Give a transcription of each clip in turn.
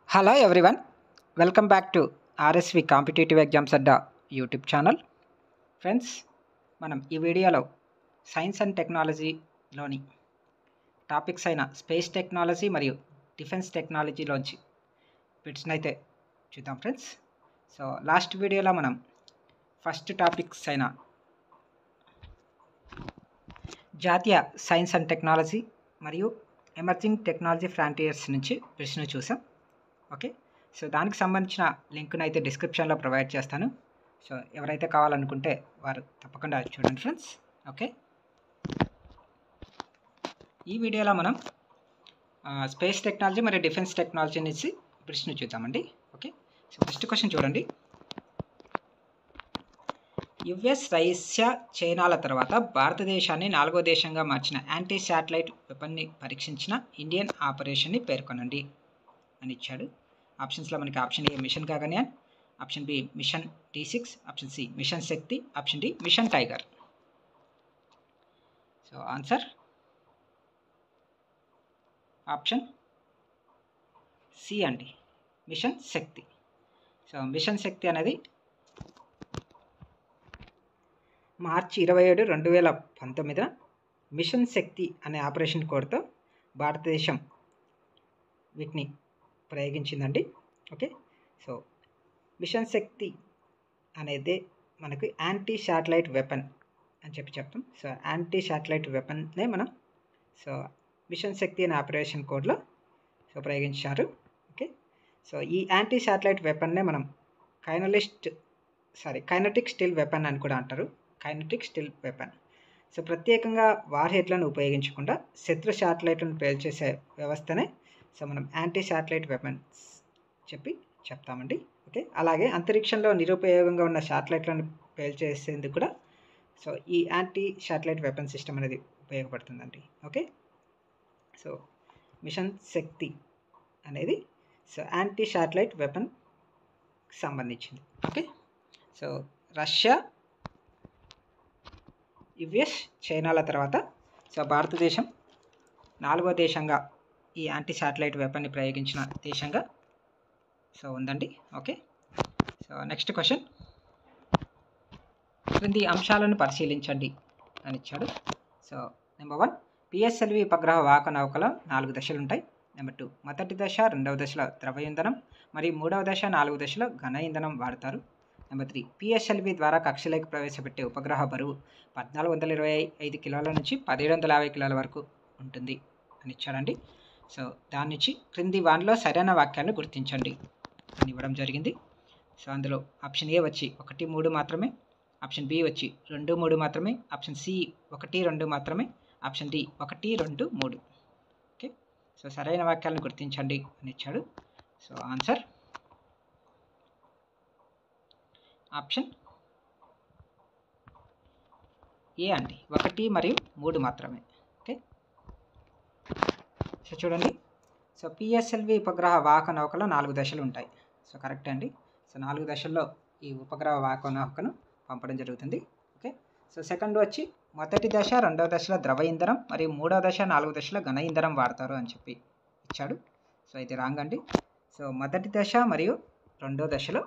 Hello everyone, welcome back to RSV competitive exams Adda YouTube channel. Friends, మనం ఈ వీడియోలో science and టెక్నాలజీలోని topics అయిన space technology మరియు defence టెక్నాలజీలోంచి బిట్స్ని అయితే చూద్దాం ఫ్రెండ్స్. సో లాస్ట్ వీడియోలో మనం ఫస్ట్ టాపిక్స్ అయిన జాతీయ సైన్స్ అండ్ టెక్నాలజీ మరియు ఎమర్జింగ్ టెక్నాలజీ ఫ్రాంటియర్స్ నుంచి బిట్స్ని చూసాం. ఓకే, సో దానికి సంబంధించిన లింక్ను అయితే డిస్క్రిప్షన్లో ప్రొవైడ్ చేస్తాను. సో ఎవరైతే కావాలనుకుంటే వారు తప్పకుండా చూడండి ఫ్రెండ్స్. ఓకే, ఈ వీడియోలో మనం స్పేస్ టెక్నాలజీ మరియు డిఫెన్స్ టెక్నాలజీ నుంచి బిట్స్ని చూద్దామండి. ఓకే, సో ఫస్ట్ క్వశ్చన్ చూడండి. యుఎస్, రష్యా, చైనాల తర్వాత భారతదేశాన్ని 4వ దేశంగా మార్చిన యాంటీ శాటిలైట్ వెపన్ని పరీక్షించిన ఇండియన్ ఆపరేషన్ని పేర్కొనండి అని ఇచ్చాడు. ఆప్షన్స్లో మనకి option A mission Gaganyaan, option B mission D6, option C mission Shakti, option D mission tiger. So answer option C అండి, mission Shakti. So mission Shakti అనేది మార్చి 27, 2019 మిషన్ శక్తి అనే ఆపరేషన్ కోడ్తో భారతదేశం వీటిని ప్రయోగించిందండి. ఓకే, సో మిషన్ శక్తి అనేది మనకు యాంటీ శాటిలైట్ వెపన్ అని చెప్తాం. సో యాంటీ శాటిలైట్ వెపన్నే మనం సో మిషన్ శక్తి అనే ఆపరేషన్ కోడ్లో సో ప్రయోగించారు. ఓకే, సో ఈ యాంటీ శాటిలైట్ వెపన్నే మనం కైనటిక్ స్టిల్ వెపన్ అని కూడా అంటారు. Kinetic still weapon. సో ప్రత్యేకంగా వార్ హెడ్లను ఉపయోగించకుండా శత్రు శాటిలైట్లను పేల్చేసే వ్యవస్థనే సో మనం యాంటీ శాటిలైట్ వెపన్స్ చెప్తామండి. ఓకే, అలాగే అంతరిక్షంలో నిరుపయోగంగా ఉన్న శాటిలైట్లను పేల్చేసేందుకు కూడా సో ఈ యాంటీ శాటిలైట్ వెపన్ సిస్టమ్ అనేది ఉపయోగపడుతుందండి. ఓకే, సో మిషన్ శక్తి అనేది సో యాంటీ శాటిలైట్ వెపన్ సంబంధించింది. ఓకే, సో రష్యా, యుఎస్, చైనాల తర్వాత సో భారతదేశం 4వ దేశంగా ఈ యాంటీ శాటిలైట్ వెపన్ని ప్రయోగించిన దేశంగా సో ఉందండి. Okay, so next question. క్రింది అంశాలను పరిశీలించండి అని ఇచ్చాడు. సో నెంబర్ 1, పిఎస్ఎల్వి ఉపగ్రహ వాహక నౌకలో 4 దశలు ఉంటాయి. నెంబర్ 2, మొదటి దశ, 2వ దశలో ద్రవ ఇంధనం మరియు 3వ దశ, 4వ దశలో ఘన ఇంధనం వాడతారు. నెంబర్ 3, పిఎస్ఎల్వి ద్వారా కక్షలోకి ప్రవేశపెట్టే ఉపగ్రహ బరువు 1425 కిలోల నుంచి 1750 కిలోల వరకు ఉంటుంది అని ఇచ్చాడండి. సో దాని నుంచి క్రింది వానిలో సరైన వాక్యాలను గుర్తించండి అని ఇవ్వడం జరిగింది. సో అందులో ఆప్షన్ ఏ వచ్చి 1, 3 మాత్రమే, ఆప్షన్ బి వచ్చి 2, 3 మాత్రమే, ఆప్షన్ సి 1, 2 మాత్రమే, ఆప్షన్ డి 1, 2, 3. ఓకే, సో సరైన వాక్యాలను గుర్తించండి అని ఇచ్చాడు. సో ఆన్సర్ ఆప్షన్ ఏ అండి, 1 మరియు 3 మాత్రమే. ఓకే, సో చూడండి. సో పిఎస్ఎల్వి ఉపగ్రహ వాహక నౌకలో 4 దశలు ఉంటాయి. సో కరెక్ట్ అండి. సో 4 దశల్లో ఈ ఉపగ్రహ వాహక నౌకను పంపడం జరుగుతుంది. ఓకే, సో సెకండ్ వచ్చి మొదటి దశ, 2వ దశలో ద్రవ ఇంధనం మరియు 3వ దశ, 4వ దశలో ఘన ఇంధనం వాడతారు అని చెప్పి ఇచ్చాడు. సో ఇది రాంగ్ అండి. సో మొదటి దశ మరియు 2వ దశలో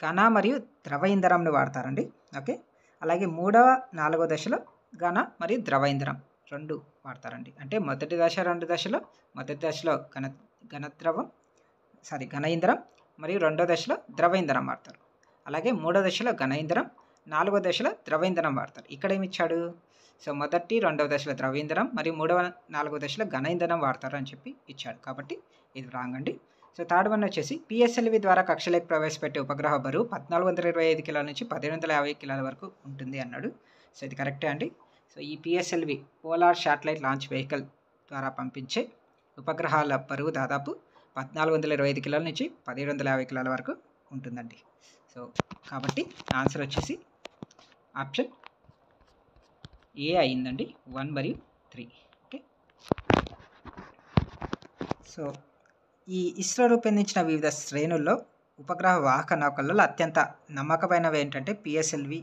ఘన మరియు ద్రవ ఇంధనంను వాడతారండి. ఓకే, అలాగే 3వ, 4వ దశలో ఘన మరియు ద్రవ ఇంధనం 2 వాడతారండి. అంటే మొదటి దశ, 2 దశలో మొదటి దశలో ఘన ఇంధనం మరియు 2వ దశలో ద్రవ ఇంధనం వాడతారు. అలాగే 3వ దశలో ఘన ఇంధనం, 4వ దశలో ద్రవ ఇంధనం వాడతారు. ఇక్కడ ఏమి ఇచ్చాడు? సో మొదటి, 2వ దశలో ద్రవ ఇంధనం మరియు 3వ, 4వ దశలో ఘన ఇంధనం వాడతారు అని చెప్పి ఇచ్చాడు. కాబట్టి ఇది రాంగ్ అండి. సో థర్డ్ వన్ వచ్చేసి పిఎస్ఎల్వి ద్వారా కక్షలోకి ప్రవేశపెట్టే ఉపగ్రహ బరువు 1425 కిలోల నుంచి 1750 కిలోల వరకు ఉంటుంది అన్నాడు. సో ఇది కరెక్టే అండి. సో ఈ PSLV polar satellite launch vehicle ద్వారా పంపించే ఉపగ్రహాల బరువు దాదాపు 1425 కిలోల నుంచి 1750 కిలోల వరకు ఉంటుందండి. సో కాబట్టి ఆన్సర్ వచ్చేసి ఆప్షన్ ఏ అయిందండి, 1 మరియు 3. ఓకే, సో ఈ ఇస్రో రూపొందించిన వివిధ శ్రేణుల్లో ఉపగ్రహ వాహక నౌకలలో అత్యంత నమ్మకమైనవి ఏంటంటే పిఎస్ఎల్వి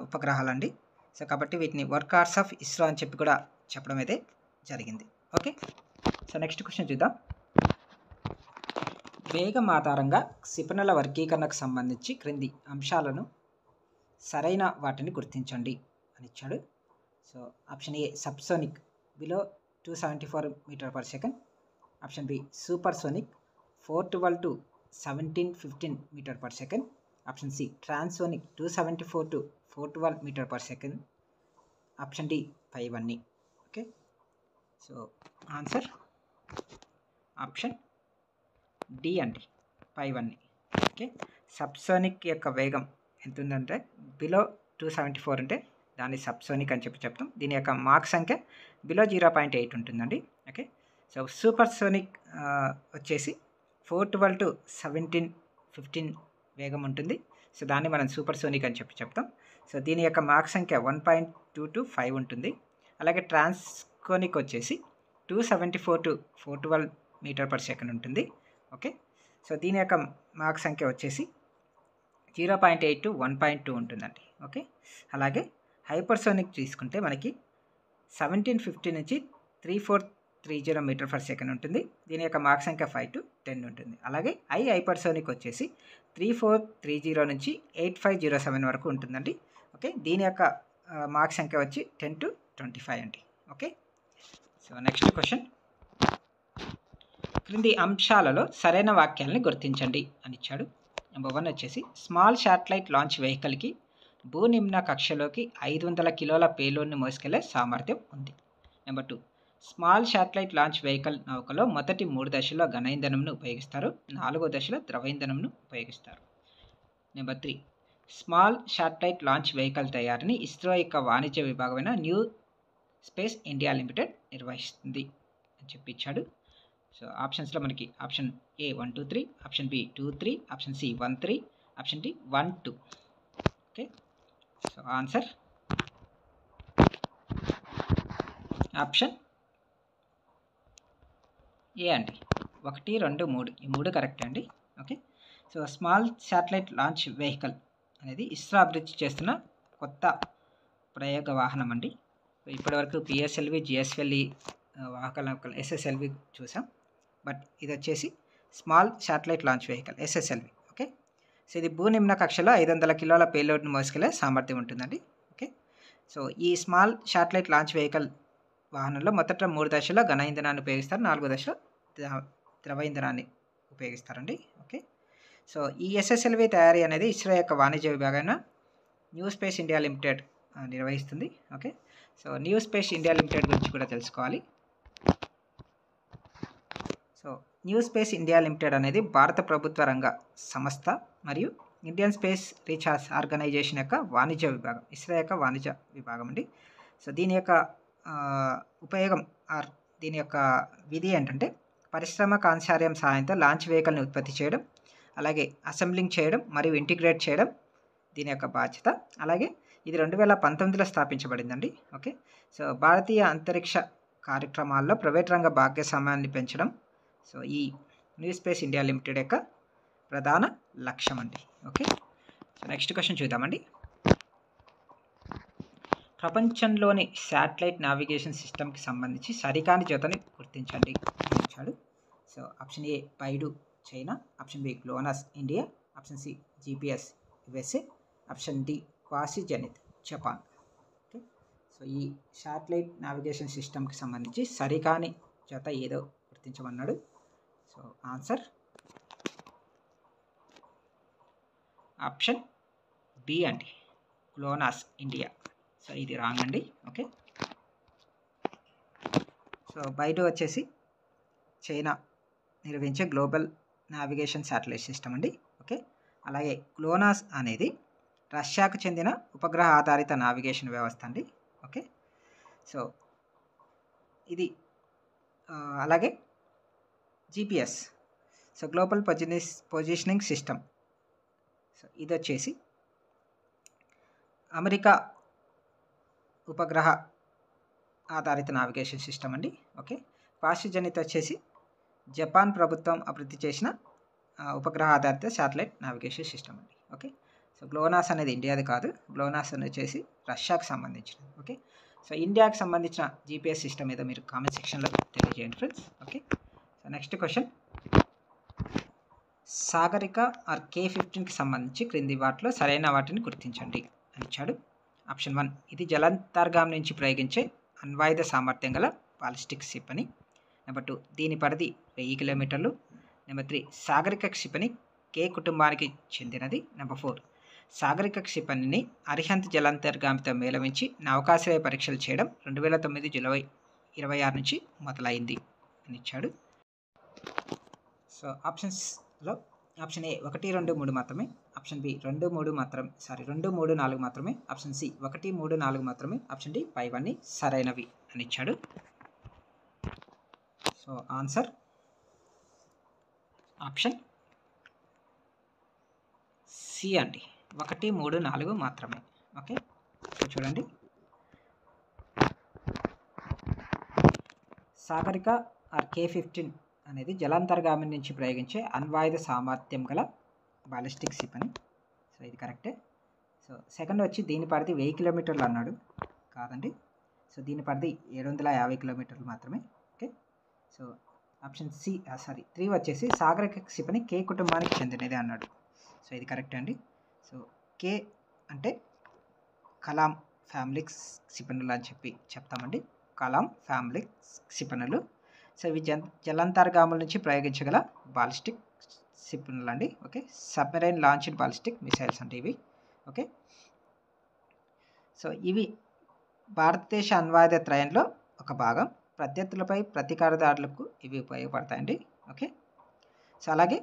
ఉపగ్రహాలండి. సో కాబట్టి వీటిని వర్క్ హార్స్ ఆఫ్ ఇస్రో అని చెప్పి కూడా చెప్పడం అయితే జరిగింది. ఓకే, సో నెక్స్ట్ క్వశ్చన్ చూద్దాం. వేగం ఆధారంగా క్షిపణుల వర్గీకరణకు సంబంధించి క్రింది అంశాలను సరైన వాటిని గుర్తించండి అని ఇచ్చాడు. So option A subsonic below 274 metre per second. Option B supersonic 412 to 1715 metre per second. Option C transonic 274 to 412 metre per second. Option D పైవన్నీ. Okay, so answer option D అండి, పైవన్నీ. ఓకే, సబ్సోనిక్ యొక్క వేగం ఎంత ఉందంటే below 274 అంటే దాన్ని subsonic అని చెప్తాం. దీని యొక్క మాక్ సంఖ్య బిలో 0.8 ఉంటుందండి. ఓకే, సో సూపర్ సోనిక్ వచ్చేసి 412 to 1715 వేగం ఉంటుంది. సో దాన్ని మనం సూపర్ సోనిక్ అని చెప్తాం. సో దీని యొక్క మాక్ సంఖ్య 1.2 to 5 ఉంటుంది. అలాగే ట్రాన్స్కోనిక్ వచ్చేసి 274 to 412 మీటర్ పర్ సెకండ్ ఉంటుంది. ఓకే, సో దీని యొక్క మాక్ సంఖ్య వచ్చేసి 0.8 to 1.2 ఉంటుందండి. ఓకే, అలాగే హైపర్సోనిక్ తీసుకుంటే మనకి 1750 నుంచి 3430 మీటర్ పర్ సెకండ్ ఉంటుంది. దీని యొక్క మాక్ సంఖ్య 5 to 10 ఉంటుంది. అలాగే హైపర్సోనిక్ వచ్చేసి 3430 నుంచి 8507 వరకు ఉంటుందండి. ఓకే, దీని యొక్క మాక్ సంఖ్య వచ్చి 10 to 25 అండి. Okay, so next question. క్రింది అంశాలలో సరైన వాక్యాలని గుర్తించండి అని ఇచ్చాడు. నెంబర్ 1 వచ్చేసి స్మాల్ శాటిలైట్ లాంచ్ వెహికల్కి భూనిమ్న కక్షలోకి 500 కిలోల పేలోడ్ని మోసుకెళ్లే సామర్థ్యం ఉంది. Number 2 small satellite launch vehicle నౌకలో మొదటి 3 దశల్లో ఘన ఇంధనంను ఉపయోగిస్తారు, 4వ దశలో ద్రవ ఇంధనంను ఉపయోగిస్తారు. Number 3 small satellite launch vehicle తయారీని ఇస్రో యొక్క వాణిజ్య విభాగమైన న్యూ స్పేస్ ఇండియా లిమిటెడ్ నిర్వహిస్తుంది అని చెప్పి ఇచ్చాడు. సో ఆప్షన్స్లో మనకి option A 1 2 3, option B 2 3, option C 1 3, option D 1 2. Okay, so answer option A అండి, 1 2 3 ఈ 3 కరెక్ట్ అండి. Okay, so small satellite launch vehicle అనేది ఇస్రో అభివృద్ధి చేస్తున్న కొత్త ప్రయోగ వాహనం అండి. ఇప్పటివరకు పిఎస్ఎల్వి, జిఎస్ఎల్వి వాహకాల ఎస్ఎస్ఎల్వి చూసాం, బట్ ఇది వచ్చేసి small satellite launch vehicle SSLV. Okay, so ఇది భూనిమ్న కక్షలో 500 కిలోల పేలోడ్ను మోసుకెళ్లే సామర్థ్యం ఉంటుందండి. ఓకే, సో ఈ స్మాల్ శాటిలైట్ లాంచ్ వెహికల్ వాహనంలో మొదట 3 దశల్లో ఘన ఇంధనాన్ని ఉపయోగిస్తారు, 4వ దశలో ద్రవ ఇంధనాన్ని ఉపయోగిస్తారండి. ఓకే, సో ఈ ఎస్ఎస్ఎల్వి తయారీ అనేది ఇస్రో యొక్క వాణిజ్య విభాగమైన న్యూ స్పేస్ ఇండియా లిమిటెడ్ నిర్వహిస్తుంది. Okay, so new space India limited గురించి కూడా తెలుసుకోవాలి. So new space India limited అనేది భారత ప్రభుత్వ రంగ సంస్థ మరియు ఇండియన్ స్పేస్ రీసెర్చ్ ఆర్గనైజేషన్ యొక్క వాణిజ్య విభాగం, ఇస్రో యొక్క వాణిజ్య విభాగం అండి. సో దీని యొక్క ఉపయోగం దీని యొక్క విధి ఏంటంటే పరిశ్రమ కాన్సార్యం సహాయంతో లాంచ్ వెహికల్ని ఉత్పత్తి చేయడం, అలాగే అసెంబ్లింగ్ చేయడం మరియు ఇంటిగ్రేట్ చేయడం దీని యొక్క బాధ్యత. అలాగే ఇది 2019లో స్థాపించబడిందండి. ఓకే, సో భారతీయ అంతరిక్ష కార్యక్రమాల్లో ప్రైవేట్ రంగ భాగస్వామ్యాన్ని పెంచడం సో ఈ న్యూ స్పేస్ ఇండియా లిమిటెడ్ యొక్క ప్రధాన లక్ష్యం అండి. ఓకే, సో నెక్స్ట్ క్వశ్చన్ చూద్దామండి. ప్రపంచంలోని శాటిలైట్ నావిగేషన్ సిస్టమ్కి సంబంధించి సరికాని జతని గుర్తించండి ఇచ్చాడు. So option A Baidu China, option B GLONASS India, option C GPS USA, option D Quasi Zenith Japan. Okay, so ఈ శాటిలైట్ నావిగేషన్ సిస్టమ్కి సంబంధించి సరికాని జత ఏదో గుర్తించమన్నాడు. సో ఆన్సర్ ఆప్షన్ బి అండి, గ్లోనాస్ ఇండియా. సో ఇది రాంగ్ అండి. ఓకే, సో బైడు వచ్చేసి చైనా నిర్వహించే గ్లోబల్ నావిగేషన్ శాటిలైట్ సిస్టమ్ అండి. ఓకే, అలాగే గ్లోనాస్ అనేది రష్యాకు చెందిన ఉపగ్రహ ఆధారిత నావిగేషన్ వ్యవస్థ అండి. ఓకే, సో ఇది అలాగే GPS so global positioning system. So ఇది వచ్చేసి అమెరికా ఉపగ్రహ ఆధారిత నావిగేషన్ సిస్టమ్ అండి. ఓకే, క్వాసిజెనిత్ వచ్చేసి జపాన్ ప్రభుత్వం అభివృద్ధి చేసిన ఉపగ్రహ ఆధారిత శాటిలైట్ నావిగేషన్ సిస్టమ్ అండి. ఓకే, సో గ్లోనాస్ అనేది ఇండియాది కాదు, గ్లోనాస్ అని వచ్చేసి రష్యాకు సంబంధించినది. ఓకే, సో ఇండియాకి సంబంధించిన జీపీఎస్ సిస్టమ్ ఏదో మీరు కామెంట్ సెక్షన్లో తెలియజేయండి friends. Okay, so next question, Sagarika R K-15కి సంబంధించి క్రింది వాటిలో సరైన వాటిని గుర్తించండి అని ఇచ్చాడు. ఆప్షన్ 1, ఇది జలాంతర్గామి నుంచి ప్రయోగించే అణ్వాయుధ సామర్థ్యం గల బాలిస్టిక్ క్షిపణి. నెంబర్ 2, దీని పరిధి 1000 కిలోమీటర్లు. నెంబర్ 3, సాగరిక క్షిపణి K కుటుంబానికి చెందినది. నెంబర్ 4, సాగరిక క్షిపణిని అరిహంత్ జలాంతర్గామితో మేళవించి నౌకాశ్రయ పరీక్షలు చేయడం 2009 జూలై 26 నుంచి మొదలైంది అని ఇచ్చాడు. సో ఆప్షన్స్లో ఆప్షన్ ఏ 1, 2, 3 మాత్రమే, ఆప్షన్ బి 2, 3 మాత్రమే, 2, 3, 4 మాత్రమే, ఆప్షన్ సి 1, 3, 4 మాత్రమే, ఆప్షన్ డి పైవన్నీ సరైనవి అని ఇచ్చాడు. సో ఆన్సర్ ఆప్షన్ సి అండి, 1, 3, 4 మాత్రమే. ఓకే, సో చూడండి, సాగరిక ఆర్ K-15 అనేది జలాంతర్గామి నుంచి ప్రయోగించే అణ్వాయుధ సామర్థ్యం గల బాలిస్టిక్ క్షిపణి. సో ఇది కరెక్టే. సో సెకండ్ వచ్చి దీని పరిధి 1000 కిలోమీటర్లు అన్నాడు, కాదండి. సో దీని పరిధి 750 కిలోమీటర్లు మాత్రమే. ఓకే, సో ఆప్షన్ సి 3 వచ్చేసి సాగరిక క్షిపణి K కుటుంబానికి చెందినది అన్నాడు. సో ఇది కరెక్ట్ అండి. సో K అంటే కలాం ఫ్యామిలీ క్షిపణులు అని చెప్పి చెప్తామండి, కలాం ఫ్యామిలీ క్షిపణులు. సో ఇవి జలాంతర్గాముల నుంచి ప్రయోగించగల బాలిస్టిక్ క్షిపణులు అండి. Okay, submarine launched ballistic missiles అంటే ఇవి. ఓకే, సో ఇవి భారతదేశ అణ్వాయుధ త్రయంలో ఒక భాగం. ప్రత్యర్థులపై ప్రతీకారదారులకు ఇవి ఉపయోగపడతాయండి. ఓకే, సో అలాగే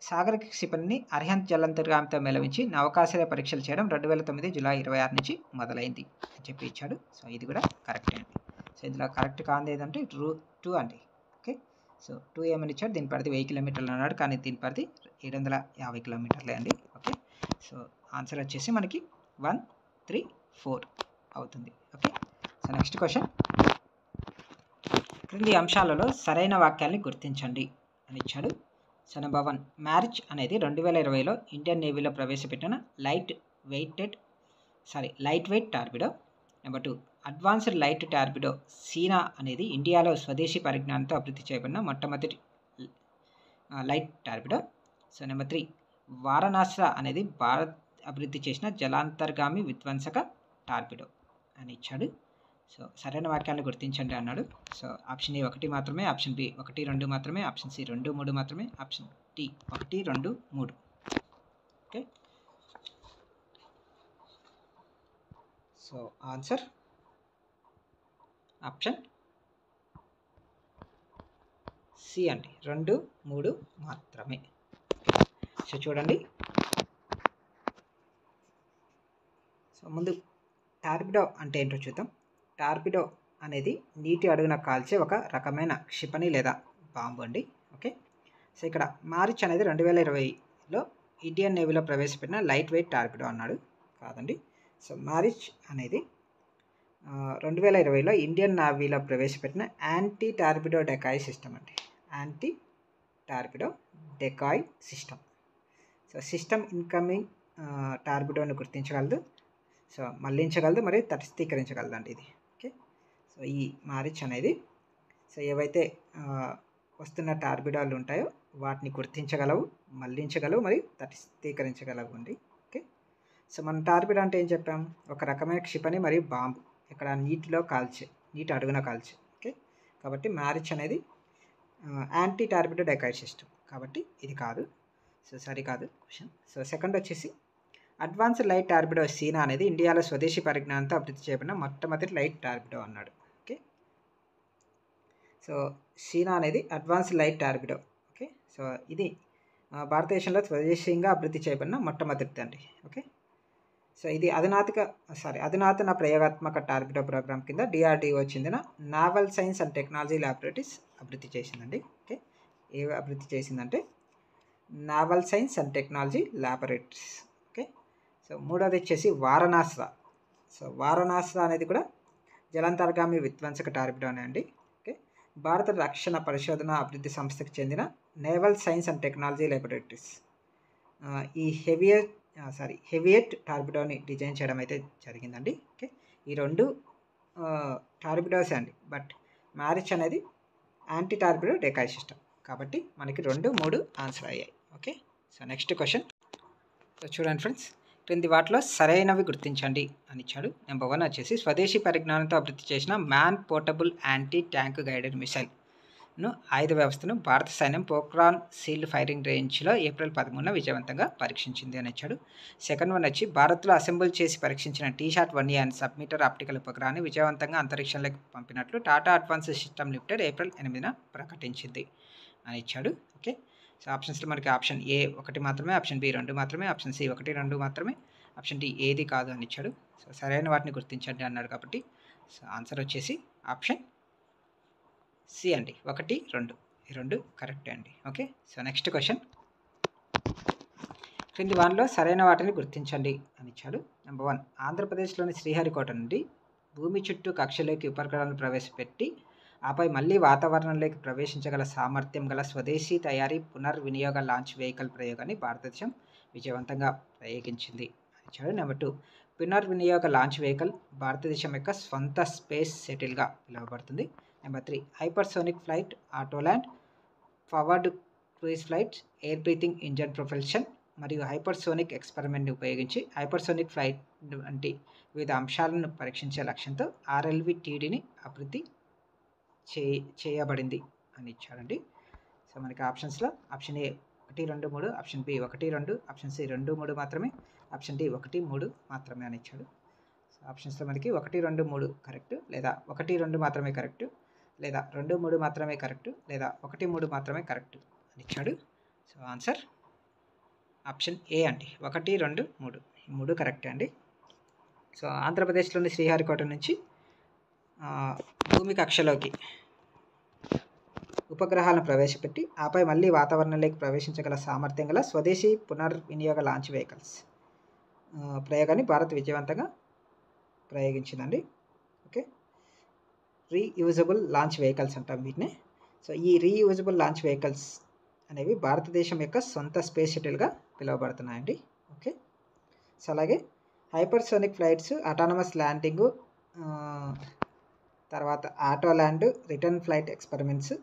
సాగరిక క్షిపణిని అరిహంత్ జలాంతర్గామితో మేళవించి నౌకాశ్రయ పరీక్షలు చేయడం 2009 జూలై 26 నుంచి మొదలైంది అని చెప్పి ఇచ్చాడు. సో ఇది కూడా కరెక్టే అండి. సో ఇందులో కరెక్ట్ కాంది ఏదంటే 2 అండి. ఓకే, సో 2 ఏమని ఇచ్చాడు, దీని పరిధి 1000 కిలోమీటర్లు అన్నాడు, కానీ దీని పరిధి 750 కిలోమీటర్లే అండి. ఓకే, సో ఆన్సర్ వచ్చేసి మనకి 1, 3, 4 అవుతుంది. ఓకే, సో నెక్స్ట్ క్వశ్చన్, క్రింది అంశాలలో సరైన వాక్యాన్ని గుర్తించండి అని ఇచ్చాడు. సో నెంబర్ 1, మ్యారిచ్ అనేది 2020లో ఇండియన్ నేవీలో ప్రవేశపెట్టిన light weight torpedo. Number 2, advanced light torpedo Shyena అనేది ఇండియాలో స్వదేశీ పరిజ్ఞానంతో అభివృద్ధి చేయబడిన మొట్టమొదటి light torpedo. So number 3, Varunastra అనేది భారత్ అభివృద్ధి చేసిన జలాంతర్గామి విధ్వంసక టార్పిడో అని ఇచ్చాడు. సో సరైన వాక్యాలను గుర్తించండి అన్నాడు. సో ఆప్షన్ ఏ 1 మాత్రమే, ఆప్షన్ బి 1, 2 మాత్రమే, ఆప్షన్ సి 2, 3 మాత్రమే, option D 1, 2, 3. Okay, so answer option C అండి, 2, 3 మాత్రమే. సో చూడండి, సో ముందు టార్పిడో అంటే ఏంటో చూద్దాం. టార్పిడో అనేది నీటి అడుగున కాల్చే ఒక రకమైన క్షిపణి లేదా బాంబు అండి. ఓకే, సో ఇక్కడ మ్యారిచ్ అనేది 2020లో ఇండియన్ నేవీలో ప్రవేశపెట్టిన లైట్ వెయిట్ టార్పిడో అన్నాడు, కాదండి. సో మ్యారిచ్ అనేది 2020లో ఇండియన్ నేవీలో ప్రవేశపెట్టిన యాంటీ టార్పిడో డెకాయ్ సిస్టమ్ అండి, anti torpedo decoy system. So system incoming టార్పిడోని గుర్తించగలదు, సో మళ్లించగలదు మరియు తటస్థీకరించగలదు అండి ఇది. ఓకే, సో ఈ మ్యారిచ్ అనేది సో ఏవైతే వస్తున్న టార్పిడోలు ఉంటాయో వాటిని గుర్తించగలవు, మళ్లించగలవు మరియు తటస్థీకరించగలవు అండి. ఓకే, సో మన టార్పిడో అంటే ఏం చెప్పాం, ఒక రకమైన క్షిపణి మరియు బాంబు, ఇక్కడ నీటి అడుగున కాల్చే. ఓకే, కాబట్టి మ్యారిచ్ అనేది యాంటీ టార్పిడో డెకాయ్ సిస్టమ్, కాబట్టి ఇది కాదు. సో సరికాదు క్వశ్చన్. సో సెకండ్ వచ్చేసి అడ్వాన్స్డ్ లైట్ టార్పిడో సీనా అనేది ఇండియాలో స్వదేశీ పరిజ్ఞానంతో అభివృద్ధి చేయబడిన మొట్టమొదటి లైట్ టార్పిడో అన్నాడు. ఓకే, సో సీనా అనేది advanced light torpedo. Okay, so ఇది భారతదేశంలో స్వదేశీయంగా అభివృద్ధి చేయబడిన మొట్టమొదటిది అండి. ఓకే, సో ఇది అధునాతన ప్రయోగాత్మక టార్పిడో ప్రోగ్రామ్ కింద DRDO చెందిన naval science and technology laboratories అభివృద్ధి చేసిందండి. ఓకే, ఏవి అభివృద్ధి చేసిందంటే naval science and technology laboratories. Okay, so మూడోది వచ్చేసి వారణాస్ర. సో వారణాస్ర అనేది కూడా జలాంతర్గామి విధ్వంసక టార్పిడోనే అండి. ఓకే, భారత రక్షణ పరిశోధన అభివృద్ధి సంస్థకు చెందిన naval science and technology laboratories ఈ హెవియట్ టార్పిడోని డిజైన్ చేయడం అయితే జరిగిందండి. ఓకే, ఈ రెండు టార్బిడోసే అండి. బట్ మ్యారిచ్ అనేది యాంటీ టార్బిడో డెకాయ్ సిస్టమ్. కాబట్టి మనకి 2, 3 ఆన్సర్ అయ్యాయి. Okay. So next question. So చూడండి ఫ్రెండ్స్, క్రింది వాటిలో సరైనవి గుర్తించండి అని ఇచ్చాడు. నెంబర్ 1 వచ్చేసి స్వదేశీ పరిజ్ఞానంతో అభివృద్ధి చేసిన man portable anti tank guided మిసైల్ను ఆయుధ వ్యవస్థను భారత సైన్యం పోఖ్రాన్ సీల్డ్ ఫైరింగ్ రేంజ్లో ఏప్రిల్ 13న విజయవంతంగా పరీక్షించింది అని ఇచ్చాడు. సెకండ్ వన్ వచ్చి భారత్లో అసెంబుల్ చేసి పరీక్షించిన టీశాట్-1A అండ్ సబ్మీటర్ ఆప్టికల్ ఉపగ్రహాన్ని విజయవంతంగా అంతరిక్షంలోకి పంపినట్లు Tata advanced system limited April 8న ప్రకటించింది అని ఇచ్చాడు. ఓకే. సో ఆప్షన్స్లో మనకి ఆప్షన్ ఏ 1 మాత్రమే, ఆప్షన్ బి 2 మాత్రమే, ఆప్షన్ సి 1, 2 మాత్రమే, ఆప్షన్ డి ఏది కాదు అని ఇచ్చాడు. సో సరైన వాటిని గుర్తించండి అన్నాడు. కాబట్టి సో ఆన్సర్ వచ్చేసి ఆప్షన్ సి అండి, 1, 2 ఈ 2 కరెక్టే అండి. ఓకే. So next question. క్రింది వాటిలో సరైన వాటిని గుర్తించండి అని ఇచ్చాడు. నెంబర్ 1 ఆంధ్రప్రదేశ్లోని శ్రీహరికోట నుండి భూమి చుట్టూ కక్షలోకి ఉపగ్రహాలను ప్రవేశపెట్టి ఆపై మళ్ళీ వాతావరణంలోకి ప్రవేశించగల సామర్థ్యం గల స్వదేశీ తయారీ పునర్వినియోగ లాంచ్ వెహికల్ ప్రయోగాన్ని భారతదేశం విజయవంతంగా ప్రయోగించింది అని ఇచ్చాడు. నెంబర్ 2 పునర్వినియోగ లాంచ్ వెహికల్ భారతదేశం యొక్క స్వంత స్పేస్ సెటిల్గా పిలువబడుతుంది. Number 3 hypersonic flight, autoland, forward cruise flight, air breathing engine propulsion మరియు హైపర్సోనిక్ ఎక్స్పెరిమెంట్ని ఉపయోగించి హైపర్సోనిక్ ఫ్లైట్ వంటి వివిధ అంశాలను పరీక్షించే లక్ష్యంతో RLV-TDని అభివృద్ధి చేయబడింది అని ఇచ్చాడండి. సో మనకి ఆప్షన్స్లో option A 1, 2, 3, option B 1, 2, option C 2, 3 మాత్రమే, ఆప్షన్ డి 1, 3 మాత్రమే అని ఇచ్చాడు. సో ఆప్షన్స్లో మనకి 1, 2, 3 కరెక్ట్, లేదా 1, 2 మాత్రమే కరెక్ట్, లేదా 2, 3 మాత్రమే కరెక్ట్, లేదా 1, 3 మాత్రమే కరెక్ట్ అని ఇచ్చాడు. సో ఆన్సర్ ఆప్షన్ ఏ అండి, 1, 2, 3 ఈ 3 కరెక్టే అండి. సో ఆంధ్రప్రదేశ్లోని శ్రీహరికోట నుంచి భూమి కక్షలోకి ఉపగ్రహాలను ప్రవేశపెట్టి ఆపై మళ్ళీ వాతావరణంలోకి ప్రవేశించగల సామర్థ్యం గల స్వదేశీ పునర్వినియోగ లాంచ్ వెహికల్స్ ప్రయోగాన్ని భారత్ విజయవంతంగా ప్రయోగించిందండి. ఓకే. రీయూజబుల్ లాంచ్ వెహికల్స్ అంటాం వీటిని. సో ఈ రీయూజబుల్ లాంచ్ వెహికల్స్ అనేవి భారతదేశం యొక్క సొంత స్పేస్ షటిల్గా పిలువబడుతున్నాయండి. ఓకే. సో అలాగే హైపర్సోనిక్ ఫ్లైట్స్, ఆటానమస్ ల్యాండింగు, తర్వాత autoland, return flight experiments,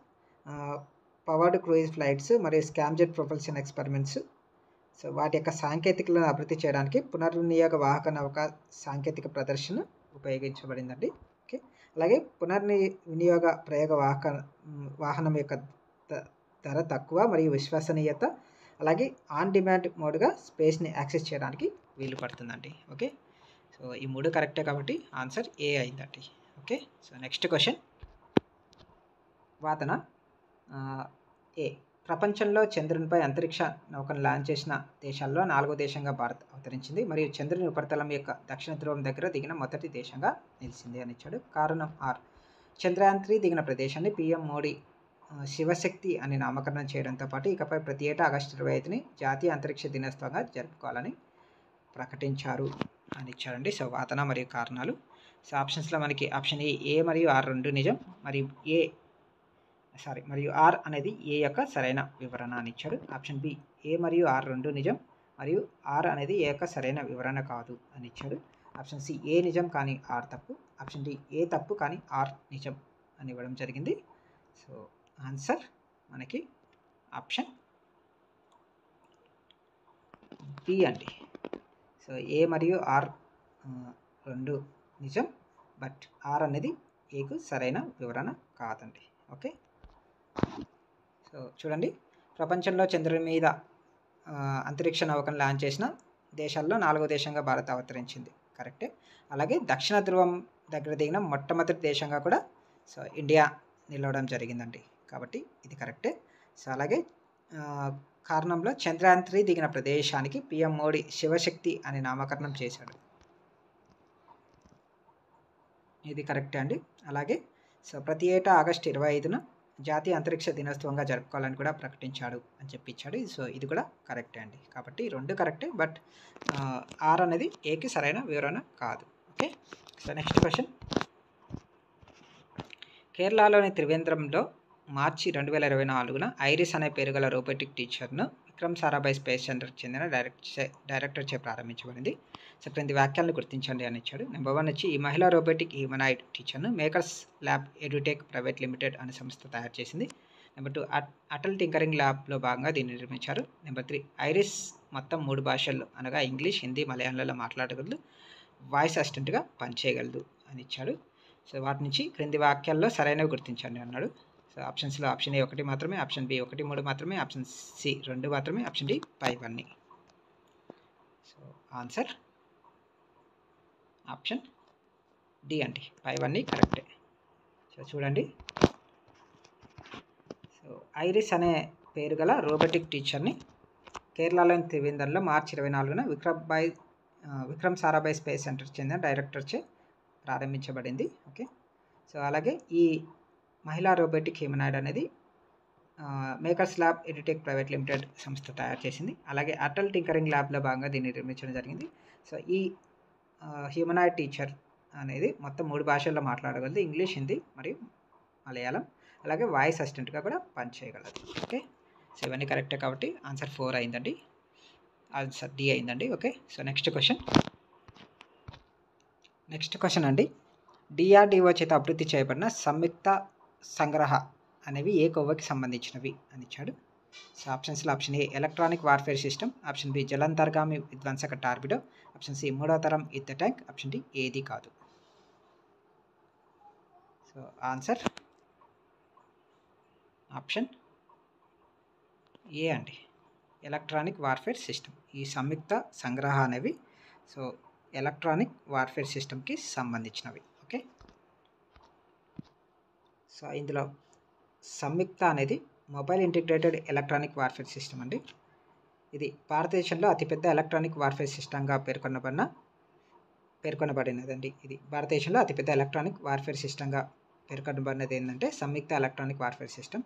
powered cruise flights మరియు స్కామ్జెట్ ప్రొపల్షన్ ఎక్స్పెరిమెంట్స్. సో వాటి యొక్క సాంకేతికలను అభివృద్ధి చేయడానికి పునర్వినియోగ వాహక నౌక సాంకేతిక ప్రదర్శన ఉపయోగించబడిందండి. ఓకే. అలాగే పునర్వినియోగ ప్రయోగ వాహనం యొక్క ధర తక్కువ మరియు విశ్వసనీయత, అలాగే ఆన్ డిమాండ్ మోడ్గా స్పేస్ని యాక్సెస్ చేయడానికి వీలు పడుతుందండి. ఓకే. సో ఈ 3 కరెక్టే కాబట్టి ఆన్సర్ ఏ అయిందండి. ఓకే. So next question. వాదన ఏ ప్రపంచంలో చంద్రునిపై అంతరిక్ష నౌకను లాంచ్ చేసిన దేశాల్లో 4వ దేశంగా భారత్ అవతరించింది మరియు చంద్రుని ఉపరితలం యొక్క దక్షిణ ధ్రువం దగ్గర దిగిన మొదటి దేశంగా నిలిచింది అని ఇచ్చాడు. కారణం ఆర్ చంద్రయాన్-3 దిగిన ప్రదేశాన్ని PM మోడీ శివశక్తి అని నామకరణం చేయడంతో పాటు ఇకపై ప్రతి ఏటా ఆగస్టు 25ని జాతీయ అంతరిక్ష దినోత్సవంగా జరుపుకోవాలని ప్రకటించారు అని ఇచ్చారండి. సో వాదన మరియు కారణాలు. సో ఆప్షన్స్లో మనకి ఆప్షన్ ఏ మరియు ఆర్ 2 నిజం, మరియు ఆర్ అనేది ఏ యొక్క సరైన వివరణ అని ఇచ్చాడు. ఆప్షన్ బి ఏ మరియు ఆర్ 2 నిజం మరియు ఆర్ అనేది ఏ యొక్క సరైన వివరణ కాదు అని ఇచ్చాడు. ఆప్షన్ సి ఏ నిజం కానీ ఆర్ తప్పు, ఆప్షన్ డి ఏ తప్పు కానీ ఆర్ నిజం అని ఇవ్వడం జరిగింది. సో ఆన్సర్ మనకి ఆప్షన్ బి అండి. సో ఏ మరియు ఆర్ 2 నిజం, బట్ ఆర్ అనేది ఏకు సరైన వివరణ కాదండి. ఓకే. సో చూడండి, ప్రపంచంలో చంద్రుని మీద అంతరిక్ష నౌకను లాంచ్ చేసిన దేశాల్లో 4వ దేశంగా భారత్ అవతరించింది, కరెక్టే. అలాగే దక్షిణ ధ్రువం దగ్గర దిగిన మొట్టమొదటి దేశంగా కూడా సో ఇండియా నిలవడం జరిగిందండి, కాబట్టి ఇది కరెక్టే. సో అలాగే కారణంలో చంద్రయాన్-3 దిగిన ప్రదేశానికి PM మోడీ శివశక్తి అని నామకరణం చేశాడు, ఇది కరెక్టే అండి. అలాగే సో ప్రతి ఏటా ఆగస్టు 25న జాతీయ అంతరిక్ష దినోత్సవంగా జరుపుకోవాలని కూడా ప్రకటించాడు అని చెప్పించాడు. సో ఇది కూడా కరెక్టే అండి. కాబట్టి 2 కరెక్టే, బట్ ఆర్ అనేది ఏకి సరైన వివరణ కాదు. ఓకే. So next question. కేరళలోని త్రివేంద్రంలో మార్చి 2024న ఐరిస్ అనే పేరు గల రోబోటిక్ టీచర్ను విక్రమ్ సారాభాయ్ స్పేస్ సెంటర్కి చెందిన డైరెక్టర్ చే ప్రారంభించబడింది. సో క్రింది వాక్యాలను గుర్తించండి అని ఇచ్చాడు. నెంబర్ 1 వచ్చి ఈ మహిళా రోబోటిక్ హ్యూమనాయిడ్ టీచర్ను Makers Lab Edutech private limited అనే సంస్థ తయారు చేసింది. నెంబర్ 2 అటల్ టింకరింగ్ ల్యాబ్లో భాగంగా దీన్ని నిర్మించారు. నెంబర్ 3 ఐరిస్ మొత్తం 3 భాషల్లో అనగా ఇంగ్లీష్, హిందీ, మలయాళంలో మాట్లాడగలదు, వాయిస్ అసిస్టెంట్గా పనిచేయగలదు అని ఇచ్చాడు. సో వాటి నుంచి క్రింది వాక్యాల్లో సరైనవి గుర్తించండి అన్నాడు. సో ఆప్షన్స్లో ఆప్షన్ ఏ 1 మాత్రమే, ఆప్షన్ బి 1, 3 మాత్రమే, ఆప్షన్ సి 2 మాత్రమే, ఆప్షన్ డి 5 అన్నీ. సో ఆన్సర్ ఆప్షన్ డి అండి, 5 అన్నీ కరెక్టే. సో చూడండి, సో ఐరిస్ అనే పేరు గల రోబోటిక్ టీచర్ని కేరళలోని త్రివేంద్రంలో మార్చి 24న విక్రమ్ సారాభాయ్ స్పేస్ సెంటర్కి చెందిన డైరెక్టర్ చే ప్రారంభించబడింది. ఓకే, సో అలాగే ఈ మహిళా రోబోటిక్ హ్యూమనాయిడ్ అనేది makers Lab Edutech private limited సంస్థ తయారు చేసింది. అలాగే అటల్ టింకరింగ్ ల్యాబ్లో భాగంగా దీన్ని నిర్మించడం జరిగింది. సో ఈ హ్యూమనాయిడ్ టీచర్ అనేది మొత్తం 3 భాషల్లో మాట్లాడగలదు, ఇంగ్లీష్, హిందీ మరియు మలయాళం. అలాగే వాయిస్ అసిస్టెంట్గా కూడా పనిచేయగలదు. ఓకే, సో ఇవన్నీ కరెక్టే కాబట్టి ఆన్సర్ 4 అయిందండి, ఆన్సర్ డి అయిందండి. ఓకే, సో నెక్స్ట్ క్వశ్చన్ అండి, డిఆర్డిఓ చేత అభివృద్ధి చేయబడిన సంయుక్త సంగ్రహ అనేవి ఏ కొవ్వకి సంబంధించినవి అని ఇచ్చాడు. సో ఆప్షన్స్లో option A electronic warfare system, option B జలంతర్గామి విధ్వంసక టార్పిడో, ఆప్షన్ సి 3వ తరం యుద్ధ ట్యాంక్, ఆప్షన్ డి ఏది కాదు. సో ఆన్సర్ ఆప్షన్ ఏ అండి, ఎలక్ట్రానిక్ వార్ఫేర్ సిస్టమ్. ఈ సంయుక్త సంగ్రహ అనేవి సో ఎలక్ట్రానిక్ వార్ఫేర్ సిస్టమ్కి సంబంధించినవి. ఓకే, సో ఇందులో సంయుక్త అనేది mobile integrated electronic warfare system అండి. ఇది భారతదేశంలో అతిపెద్ద ఎలక్ట్రానిక్ వార్ఫేర్ సిస్టమ్గా పేర్కొనబడినదండి. ఇది భారతదేశంలో అతిపెద్ద ఎలక్ట్రానిక్ వార్ఫేర్ సిస్టమ్గా పేర్కొనబడినది ఏంటంటే సంయుక్త ఎలక్ట్రానిక్ వార్ఫేర్ సిస్టమ్.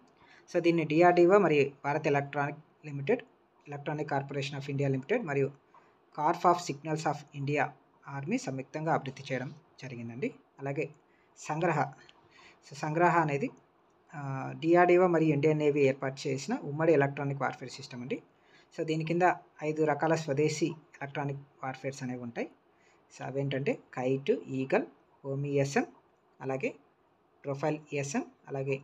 సో దీన్ని డిఆర్డిఓ మరియు Bharat electronic corporation of India limited మరియు corps of signals of India army సంయుక్తంగా అభివృద్ధి చేయడం జరిగిందండి. అలాగే సంగ్రహ అనేది డిఆర్డిఓ మరియు ఇండియన్ నేవీ ఏర్పాటు చేసిన ఉమ్మడి ఎలక్ట్రానిక్ వార్ఫేర్ సిస్టమ్ అండి. సో దీని కింద 5 రకాల స్వదేశీ ఎలక్ట్రానిక్ వార్ఫేర్స్ అనేవి ఉంటాయి. సో అవేంటంటే కైట్, ఈగల్, ఓమిఎస్ఎం, అలాగే ప్రొఫైల్ ఈఎస్ఎం, అలాగే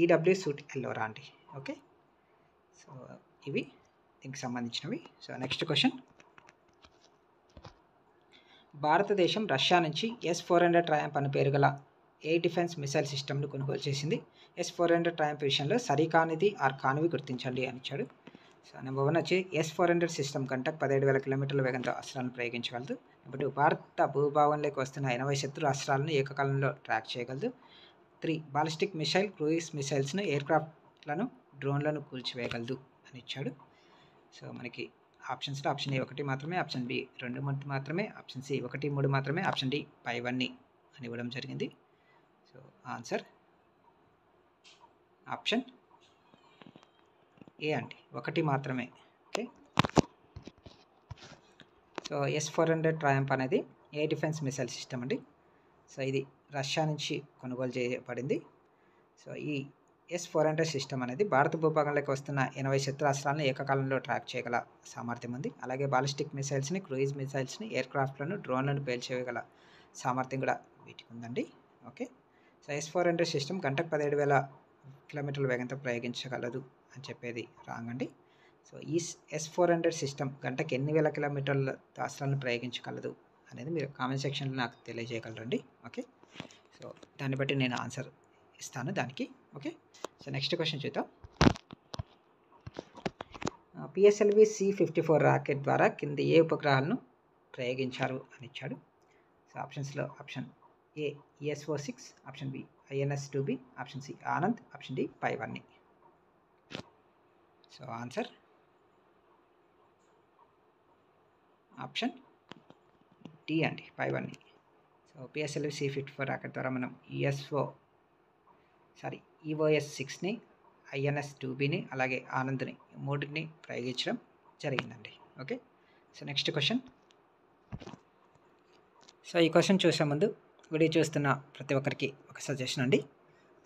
ఈడబ్ల్యూ సూట్ ఎల్లోరా అండి. ఓకే, సో ఇవి దీనికి సంబంధించినవి. సో నెక్స్ట్ క్వశ్చన్, భారతదేశం రష్యా నుంచి S-400 ట్రయంఫ్ అనే పేరు గల ఎయిర్ డిఫెన్స్ మిసైల్ సిస్టమ్ను కొనుగోలు చేసింది. S-400 ట్రయంఫ్ విషయంలో సరికానిది ఆర్ కానివి గుర్తించండి అని ఇచ్చాడు. సో నెంబర్ 1 వచ్చి S-400 సిస్టమ్ గంటకు 17,000 కిలోమీటర్ల వేగంతో అస్త్రాలను ప్రయోగించగలదు. నెంబర్ 2 భారత భూభాగంలోకి వస్తున్న 80 శత్రు అస్త్రాలను ఏకకాలంలో ట్రాక్ చేయగలదు. 3 బాలిస్టిక్ మిసైల్, క్రూయిజ్ మిసైల్స్ను, ఎయిర్క్రాఫ్ట్లను, డ్రోన్లను కూల్చివేయగలదు అని ఇచ్చాడు. సో మనకి ఆప్షన్స్లో ఆప్షన్ ఏ 1 మాత్రమే, ఆప్షన్ బి 2 మాత్రమే, ఆప్షన్ సి 1, 3 మాత్రమే, ఆప్షన్ డి 5 అన్నీ అని ఇవ్వడం జరిగింది. సో ఆన్సర్ ఆప్షన్ ఏ అండి, 1 మాత్రమే. ఓకే, సో S-400 ట్రయంఫ్ అనేది ఎయిర్ డిఫెన్స్ మిసైల్ సిస్టమ్ అండి. సో ఇది రష్యా నుంచి కొనుగోలు చేయబడింది. సో ఈ S-400 సిస్టమ్ అనేది భారత భూభాగంలోకి వస్తున్న 80 శత్రు అస్త్రాలను ఏకకాలంలో ట్రాక్ చేయగల సామర్థ్యం ఉంది. అలాగే బాలిస్టిక్ మిసైల్స్ని, క్రూయిజ్ మిసైల్స్ని, ఎయిర్క్రాఫ్ట్లను, డ్రోన్లను పేల్చేయగల సామర్థ్యం కూడా వీటికి ఉందండి. ఓకే, సో S-400 సిస్టమ్ గంటకు 17,000 కిలోమీటర్ల వేగంతో ప్రయోగించగలదు అని చెప్పేది రాంగ్ అండి. సో ఈ S-400 సిస్టమ్ గంటకు ఎన్ని వేల కిలోమీటర్ల అస్త్రాలను ప్రయోగించగలదు అనేది మీరు కామెంట్ సెక్షన్లో నాకు తెలియజేయగలరండి. ఓకే, సో దాన్ని బట్టి నేను ఆన్సర్ ఇస్తాను దానికి. ఓకే, సో నెక్స్ట్ క్వశ్చన్ చూద్దాం. PSLV C-54 రాకెట్ ద్వారా కింది ఏ ఉపగ్రహాలను ప్రయోగించారు అని ఇచ్చాడు. సో ఆప్షన్స్లో option A ESO-6, option B INS-2B, option C Anand, option D 5 అన్నీ. సో ఆన్సర్ ఆప్షన్ డి అండి, 5 అన్నీ. సో PSLV C-54 రాకెట్ ద్వారా మనం EOS-6ని, INS-2Bని, అలాగే ఆనంద్ని 3ని ప్రయోగించడం జరిగిందండి. Okay, so next question. So ఈ క్వశ్చన్ చూసే ముందు వీడియో చూస్తున్న ప్రతి ఒక్కరికి ఒక సజెషన్ అండి.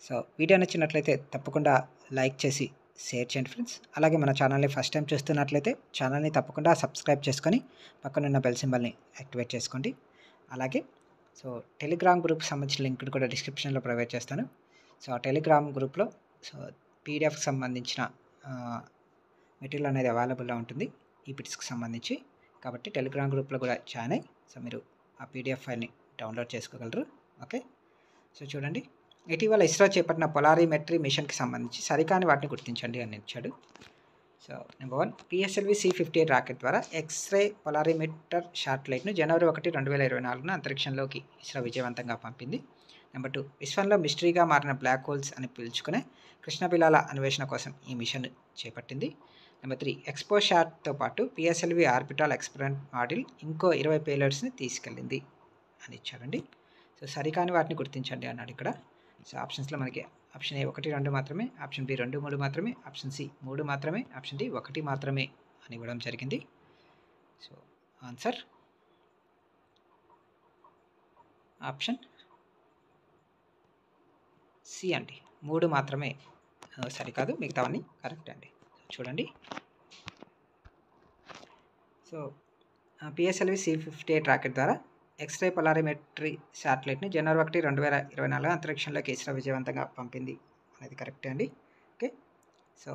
సో వీడియో నచ్చినట్లయితే తప్పకుండా లైక్ చేసి షేర్ చేయండి ఫ్రెండ్స్. అలాగే మన ఛానల్ని ఫస్ట్ టైం చూస్తున్నట్లయితే ఛానల్ని తప్పకుండా సబ్స్క్రైబ్ చేసుకొని పక్కనున్న బెల్ సింబల్ని యాక్టివేట్ చేసుకోండి. అలాగే సో టెలిగ్రామ్ గ్రూప్కి సంబంధించిన లింక్ కూడా డిస్క్రిప్షన్లో ప్రొవైడ్ చేస్తాను. సో ఆ టెలిగ్రామ్ గ్రూప్లో సో పీడిఎఫ్కి సంబంధించిన మెటీరియల్ అనేది అవైలబుల్లో ఉంటుంది ఈ బిట్స్కి సంబంధించి. కాబట్టి టెలిగ్రామ్ గ్రూప్లో కూడా జాయిన్ అయ్యి సో మీరు ఆ పీడిఎఫ్ ఫైల్ని డౌన్లోడ్ చేసుకోగలరు. ఓకే, సో చూడండి, ఇటీవల ఇస్రో చేపట్టిన పొలారిమెట్రీ మిషన్కి సంబంధించి సరికాని వాటిని గుర్తించండి అని ఇచ్చాడు. So number 1, PSLV C-58 rocket ద్వారా ఎక్స్రే పొలారిమీటర్ శాటిలైట్ను జనవరి 1, 2024 అంతరిక్షంలోకి ఇస్రో విజయవంతంగా పంపింది. నెంబర్ 2, విశ్వంలో మిస్టరీగా మారిన బ్లాక్ హోల్స్ అని పిలుచుకునే కృష్ణబిలాల అన్వేషణ కోసం ఈ మిషన్ చేపట్టింది. నెంబర్ 3, ఎక్స్పోశాట్తో పాటు PSLV ఆర్బిటాల్ ఎక్స్పెరిమెంట్ మాడ్యూల్ ఇంకో 20 పేలోడ్స్ని తీసుకెళ్ళింది అని ఇచ్చారండి. సో సరికాని వాటిని గుర్తించండి అన్నాడు ఇక్కడ. సో ఆప్షన్స్లో మనకి ఆప్షన్ ఏ 1, 2 మాత్రమే, ఆప్షన్ బి 2, 3 మాత్రమే, ఆప్షన్ సి 3 మాత్రమే, ఆప్షన్ డి 1 మాత్రమే అని ఇవ్వడం జరిగింది. సో ఆన్సర్ ఆప్షన్ సి అండి, 3 మాత్రమే సరికాదు, మిగతావన్నీ కరెక్ట్ అండి. చూడండి, సో PSLV C-58 రాకెట్ ద్వారా ఎక్స్రే పొలారిమెట్రీ శాటిలైట్ని జనవరి 1, 2024 అంతరిక్షంలోకి ఇస్రో విజయవంతంగా పంపింది అనేది కరెక్టే అండి. ఓకే, సో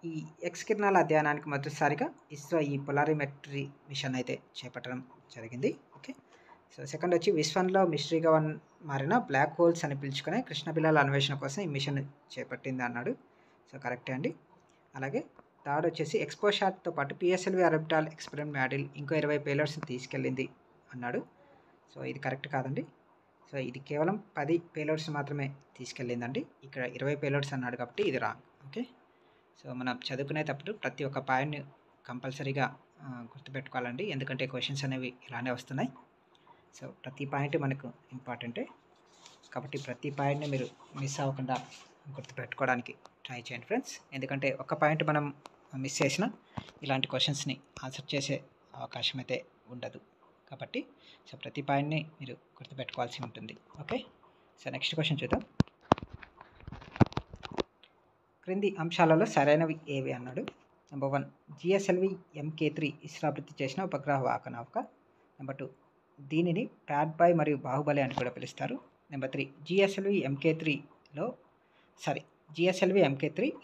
ఈ ఎక్స్ కిరణాల అధ్యయనానికి మొదటిసారిగా ఇస్రో ఈ పొలారిమెట్రీ మిషన్ అయితే చేపట్టడం జరిగింది. ఓకే, సో సెకండ్ వచ్చి విశ్వంలో మిస్టరీగా మారిన బ్లాక్ హోల్స్ అని పిలుచుకునే కృష్ణబిలాల అన్వేషణ కోసం ఈ మిషన్ చేపట్టింది అన్నాడు. సో కరెక్టే అండి. అలాగే థర్డ్ వచ్చేసి ఎక్స్పోశాట్తో పాటు PSLV ఆర్బిటాల్ ఎక్స్పెరిమెంట్ మాడ్యూల్ ఇంకో 20 పేలోడ్స్ని తీసుకెళ్ళింది అన్నాడు. సో ఇది కరెక్ట్ కాదండి. సో ఇది కేవలం 10 పేలోడ్స్ మాత్రమే తీసుకెళ్ళిందండి. ఇక్కడ 20 పేలోడ్స్ అన్నాడు కాబట్టి ఇది రాంగ్. ఓకే, సో మనం చదువుకునేటప్పుడు ప్రతి ఒక్క పాయింట్ని కంపల్సరీగా గుర్తుపెట్టుకోవాలండి, ఎందుకంటే క్వశ్చన్స్ అనేవి ఇలానే వస్తున్నాయి. సో ప్రతి పాయింట్ మనకు ఇంపార్టెంటే కాబట్టి ప్రతి పాయింట్ని మీరు మిస్ అవ్వకుండా గుర్తుపెట్టుకోవడానికి ట్రై చేయండి ఫ్రెండ్స్. ఎందుకంటే ఒక పాయింట్ మనం మిస్ చేసినా ఇలాంటి క్వశ్చన్స్ని ఆన్సర్ చేసే అవకాశం అయితే ఉండదు. కాబట్టి సో ప్రతి పాయింట్ని మీరు గుర్తుపెట్టుకోవాల్సి ఉంటుంది. ఓకే, సో నెక్స్ట్ క్వశ్చన్ చూద్దాం. క్రింది అంశాలలో సరైనవి ఏవి అన్నాడు. నెంబర్ 1, GSLV MK3 ఇస్రో అభివృద్ధి చేసిన ఉపగ్రహ వాహక నౌక. నెంబర్ 2, దీనిని ప్యాడ్ బాయ్ మరియు బాహుబలి అని కూడా పిలుస్తారు. Number 3, GSLV MK3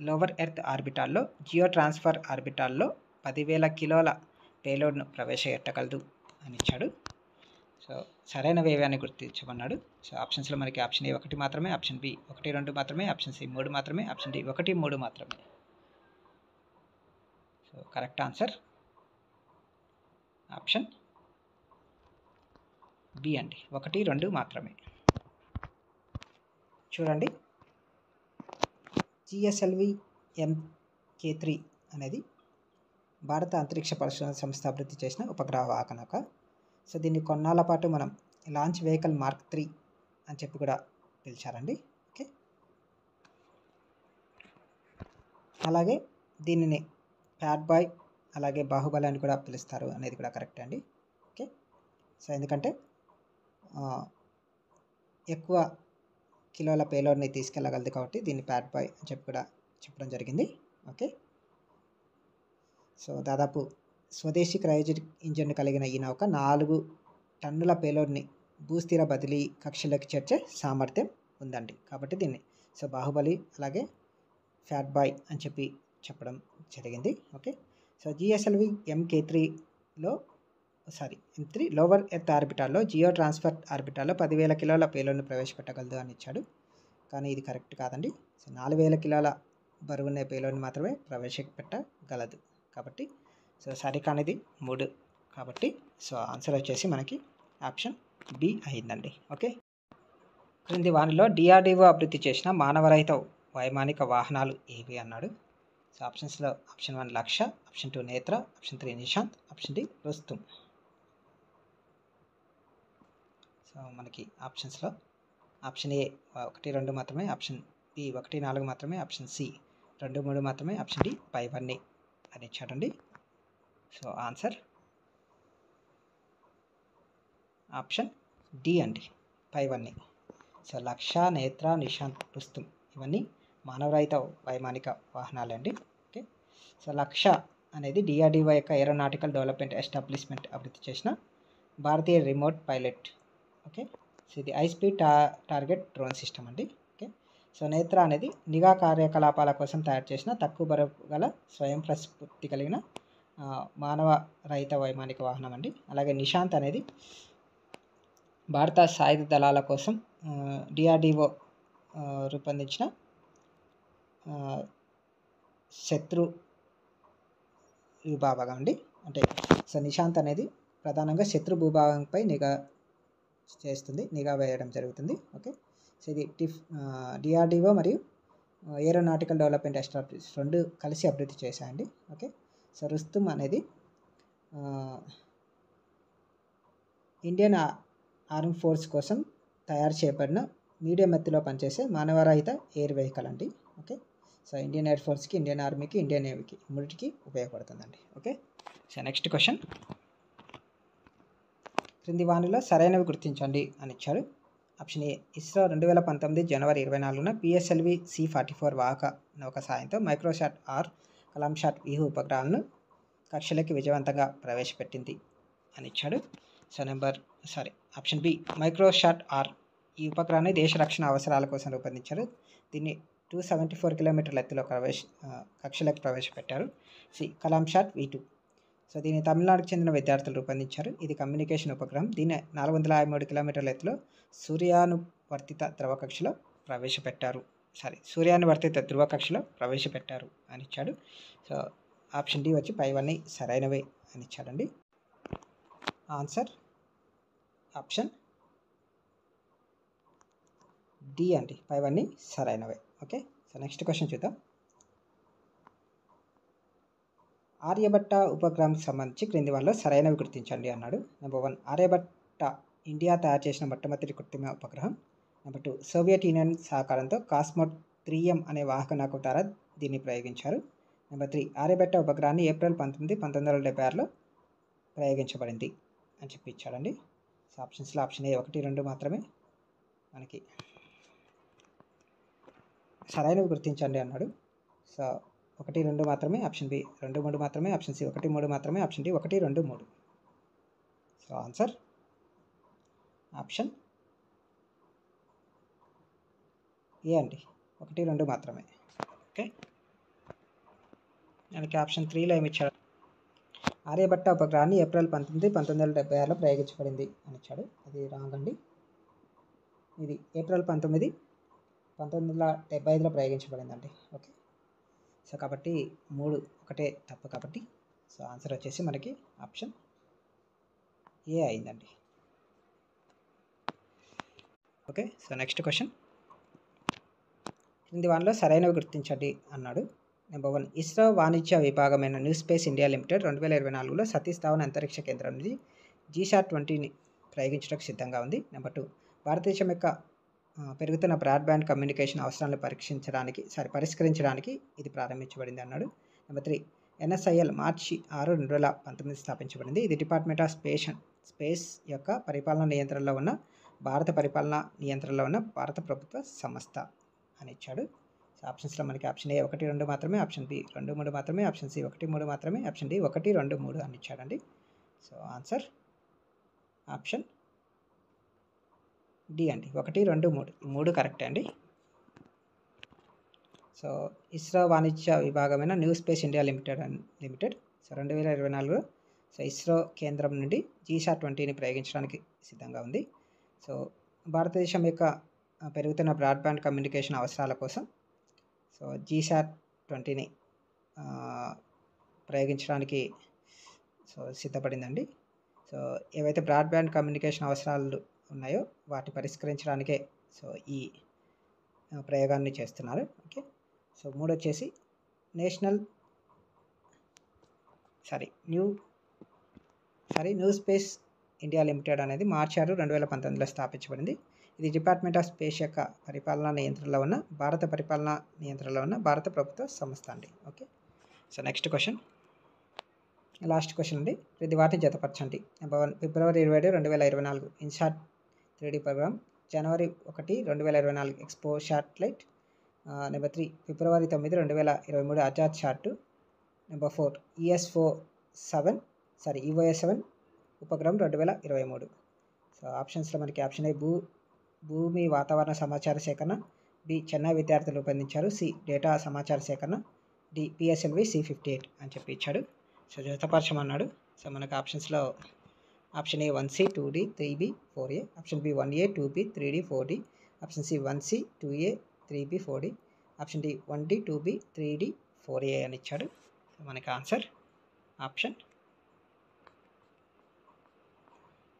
lower earth ఆర్బిటాల్లో జియో ట్రాన్స్ఫర్ ఆర్బిటాల్లో 10,000 కిలోల పేలోడ్ను ప్రవేశపెట్టగలదు అని ఇచ్చాడు. సో సరైనవి ఏవి అని గుర్తించమన్నాడు. సో ఆప్షన్స్లో మనకి ఆప్షన్ ఏ 1 మాత్రమే, ఆప్షన్ బి 1, 2 మాత్రమే, ఆప్షన్ సి 3 మాత్రమే, ఆప్షన్ డి 1, 3 మాత్రమే. So correct answer option B అండి, 1, 2 మాత్రమే. చూడండి, GSLV MK3 అనేది భారత అంతరిక్ష పరిశోధన సంస్థ అభివృద్ధి చేసిన ఉపగ్రహ వాహక నౌక. సో దీన్ని కొన్నాళ్ళ పాటు మనం లాంచ్ వెహికల్ మార్క్ 3 అని చెప్పి కూడా పిలిచారండి. ఓకే, అలాగే దీనిని ప్యాడ్ బాయ్ అలాగే బాహుబలి అని కూడా పిలుస్తారు అనేది కూడా కరెక్ట్ అండి. ఓకే, సో ఎందుకంటే ఎక్కువ కిలోల పేలోడ్ని తీసుకెళ్ళగలదు కాబట్టి దీన్ని ప్యాడ్ బాయ్ అని చెప్పి కూడా చెప్పడం జరిగింది. ఓకే, సో దాదాపు స్వదేశీ క్రయోజెనిక్ ఇంజిన్ కలిగిన ఈ నౌక 4 టన్నుల పేలోడ్ని భూస్థిర బదిలీ కక్షలోకి చేర్చే సామర్థ్యం ఉందండి. కాబట్టి దీన్ని సో బాహుబలి అలాగే ప్యాడ్ బాయ్ అని చెప్పి చెప్పడం జరిగింది. Okay, so GSLV MK3 lower earth ఆర్బిటాల్లో జియో ట్రాన్స్ఫర్ ఆర్బిటాల్లో 10,000 కిలోల పేలోడ్ను ప్రవేశపెట్టగలదు అని ఇచ్చాడు. కానీ ఇది కరెక్ట్ కాదండి. సో 4,000 కిలోల బరువున్న పేలోడ్ని మాత్రమే ప్రవేశపెట్టగలదు. కాబట్టి సో సరికానిది 3 కాబట్టి సో ఆన్సర్ వచ్చేసి మనకి ఆప్షన్ బి అయిందండి. ఓకే, క్రింది వానిలో DRDO అభివృద్ధి చేసిన మానవరహిత వైమానిక వాహనాలు ఏవి అన్నాడు. సో ఆప్షన్స్లో ఆప్షన్ 1 లక్ష్య, option 2 Netra, option 3 Nishant, option D Rustom. So మనకి ఆప్షన్స్లో ఆప్షన్ ఏ 1, 2 మాత్రమే, ఆప్షన్ బి 1, 4 మాత్రమే, ఆప్షన్ సి 2, 3 మాత్రమే, ఆప్షన్ డి పైవన్నీ అని ఇచ్చాడండి. సో ఆన్సర్ ఆప్షన్ డి అండి, పైవన్నీ. సో లక్ష్య, నేత్ర, నిశాంత్, రుస్తుం ఇవన్నీ మానవరహిత వైమానిక వాహనాలండి. ఓకే. సో లక్ష అనేది డిఆర్డిఓ యొక్క ఏరోనాటికల్ డెవలప్మెంట్ ఎస్టాబ్లిష్మెంట్ అభివృద్ధి చేసిన భారతీయ రిమోట్ పైలట్. ఓకే. సో ఇది high speed target drone system అండి. ఓకే. సో నేత్ర అనేది నిఘా కార్యకలాపాల కోసం తయారు చేసిన తక్కువ బరువు గల స్వయం ప్రస్ఫూర్తి కలిగిన మానవ రహిత వైమానిక వాహనం అండి. అలాగే నిశాంత్ అనేది భారత సాయుధ దళాల కోసం డిఆర్డిఓ రూపొందించిన శత్రు భూభాగం అండి. అంటే సో నిశాంత్ అనేది ప్రధానంగా శత్రు భూభాగంపై నిఘా వేయడం జరుగుతుంది. ఓకే. సో ఇది డిఆర్డిఓ మరియు ఏరోనాటికల్ డెవలప్మెంట్ ఎస్టాబ్లిష్ రెండు కలిసి అభివృద్ధి చేశాయండి. ఓకే. సో రుస్తుమ్ అనేది ఇండియన్ ఆర్మ్ ఫోర్స్ కోసం తయారు చేయబడిన మీడియం ఎత్తులో పనిచేసే మానవరహిత ఎయిర్ వెహికల్ అండి. ఓకే. సో ఇండియన్ ఎయిర్ ఫోర్స్కి, ఇండియన్ ఆర్మీకి, ఇండియన్ నేవీకి మూడింటికి ఉపయోగపడుతుందండి. ఓకే. సో నెక్స్ట్ క్వశ్చన్, క్రింది వానిలో సరైనవి గుర్తించండి అని ఇచ్చారు. ఆప్షన్ ఏ, ఇస్రో 2019 జనవరి 24న పిఎస్ఎల్వి C-44 వాహక నౌక సాయంతో మైక్రోసాట్ ఆర్ కలాంశాట్ వ్యూహ ఉపగ్రహాలను కక్షలోకి విజయవంతంగా ప్రవేశపెట్టింది అని ఇచ్చాడు. సో ఆప్షన్ బి, మైక్రోసాట్ ఆర్ ఈ ఉపగ్రహాన్ని దేశ రక్షణ అవసరాల కోసం రూపొందించారు. దీన్ని 274 కిలోమీటర్ల ఎత్తులో కక్షలోకి ప్రవేశపెట్టారు. C, కలాంశాట్ V2. సో దీన్ని తమిళనాడుకు చెందిన విద్యార్థులు రూపొందించారు. ఇది కమ్యూనికేషన్ ఉపగ్రహం. దీన్ని 453 కిలోమీటర్ల ఎత్తులో సూర్యానువర్తిత ధ్రువకక్షలో ప్రవేశపెట్టారు అని ఇచ్చాడు. సో ఆప్షన్ డి వచ్చి పైవన్నీ సరైనవే అని ఇచ్చాడండి. ఆన్సర్ ఆప్షన్ డి అండి, పైవన్నీ సరైనవే. ఓకే. సో నెక్స్ట్ క్వశ్చన్ చూద్దాం. ఆర్యభట్ట ఉపగ్రహానికి సంబంధించి క్రింది వాళ్ళలో సరైనవి గుర్తించండి అన్నాడు. నెంబర్ 1, ఆర్యభట్ట ఇండియా తయారు చేసిన మొట్టమొదటి కృత్రిమ ఉపగ్రహం. నెంబర్ 2, సోవియట్ యూనియన్ సహకారంతో కాస్మోట్ 3M అనే వాహక నౌక ద్వారా దీన్ని ప్రయోగించారు. నెంబర్ 3, ఆర్యభట్ట ఉపగ్రహాన్ని ఏప్రిల్ 19, 1976లో ప్రయోగించబడింది అని చెప్పి ఇచ్చాడండి. సో ఆప్షన్స్లో ఆప్షన్ ఏ 1, 2 మాత్రమే మనకి సరైనవి గుర్తించండి అన్నాడు. సో 1, 2 మాత్రమే, ఆప్షన్ బి 2, 3 మాత్రమే, ఆప్షన్ సి 1, 3 మాత్రమే, option D 1, 2, 3. So answer option A అండి, 1, 2 మాత్రమే. ఓకే. మనకి ఆప్షన్ 3లో ఏమి ఇచ్చాడు, ఆర్యభట్ట ఉపగ్రహాన్ని ఏప్రిల్ 19, 1976లో ప్రయోగించబడింది అని ఇచ్చాడు. అది రాంగ్ అండి. ఇది ఏప్రిల్ 19, 1975లో ప్రయోగించబడిందండి. ఓకే. సో కాబట్టి 3 ఒకటే తప్పు కాబట్టి సో ఆన్సర్ వచ్చేసి మనకి ఆప్షన్ ఏ అయిందండి. ఓకే. సో నెక్స్ట్ క్వశ్చన్, క్రింది వానిలో సరైనవి గుర్తించండి అన్నాడు. నెంబర్ 1, ఇస్రో వాణిజ్య విభాగమైన న్యూ స్పేస్ ఇండియా లిమిటెడ్ 2024లో సతీష్ ధావన్ అంతరిక్ష కేంద్రం నుంచి GSAT-20ని ప్రయోగించడానికి సిద్ధంగా ఉంది. నెంబర్ 2, భారతదేశం యొక్క పెరుగుతున్న బ్రాడ్బ్యాండ్ కమ్యూనికేషన్ అవసరాలను పరిష్కరించడానికి ఇది ప్రారంభించబడింది అన్నాడు. నెంబర్ 3, NSIL మార్చి 6, 2019 స్థాపించబడింది. ఇది డిపార్ట్మెంట్ ఆఫ్ స్పేస్ యొక్క భారత పరిపాలనా నియంత్రణలో ఉన్న భారత ప్రభుత్వ సంస్థ అని ఇచ్చాడు. సో ఆప్షన్స్లో మనకి ఆప్షన్ ఏ 1, 2 మాత్రమే, ఆప్షన్ బి 2, 3 మాత్రమే, ఆప్షన్ సి 1, 3 మాత్రమే, ఆప్షన్ డి 1, 2, 3 అని ఇచ్చాడండి. సో ఆన్సర్ ఆప్షన్ డి అండి, 1, 2, 3 3 కరెక్టే అండి. సో ఇస్రో వాణిజ్య విభాగమైన new space India Limited so 2024లో సో ఇస్రో కేంద్రం నుండి GSAT-20ని ప్రయోగించడానికి సిద్ధంగా ఉంది. సో భారతదేశం యొక్క పెరుగుతున్న బ్రాడ్బ్యాండ్ కమ్యూనికేషన్ అవసరాల కోసం సో GSAT-20ని ప్రయోగించడానికి సో సిద్ధపడిందండి. సో ఏవైతే బ్రాడ్బ్యాండ్ కమ్యూనికేషన్ అవసరాలు ఉన్నాయో వాటి పరిష్కరించడానికే సో ఈ ప్రయోగాన్ని చేస్తున్నారు. ఓకే. సో 3 వచ్చేసి న్యూ స్పేస్ ఇండియా లిమిటెడ్ అనేది మార్చి 6, 2019లో స్థాపించబడింది. ఇది డిపార్ట్మెంట్ ఆఫ్ స్పేస్ యొక్క భారత పరిపాలనా నియంత్రణలో ఉన్న భారత ప్రభుత్వ సంస్థ అండి. Okay. So next question, last question అండి. ఇది వాటిని జతపరచండి. నెంబర్ 1, ఫిబ్రవరి 27, 2024 ఇన్సాట్ 3D ప్రోగ్రామ్, జనవరి 1, 2024 ఎక్స్పో శాటిలైట్, నెంబర్ 3 ఫిబ్రవరి 9, 2023 ఆజాద్ షాట్. నెంబర్ 4 EOS-7 ఉపగ్రహం 2023. సో ఆప్షన్స్లో మనకి ఆప్షన్ ఏ భూమి వాతావరణ సమాచార సేకరణ, బి చెన్నై విద్యార్థులు రూపొందించారు, సి డేటా సమాచార సేకరణ, డి PSLV C58 అని చెప్పి ఇచ్చాడు. సో జతపరచమన్నాడు. సో మనకు ఆప్షన్స్లో option A 1C 2D 3B 4A, option B 1A 2B 3D 4D, option C 1C 2A 3B 4D, option D 1D 2B 3D 4A అని ఇచ్చాడు. So మనకి ఆన్సర్ ఆప్షన్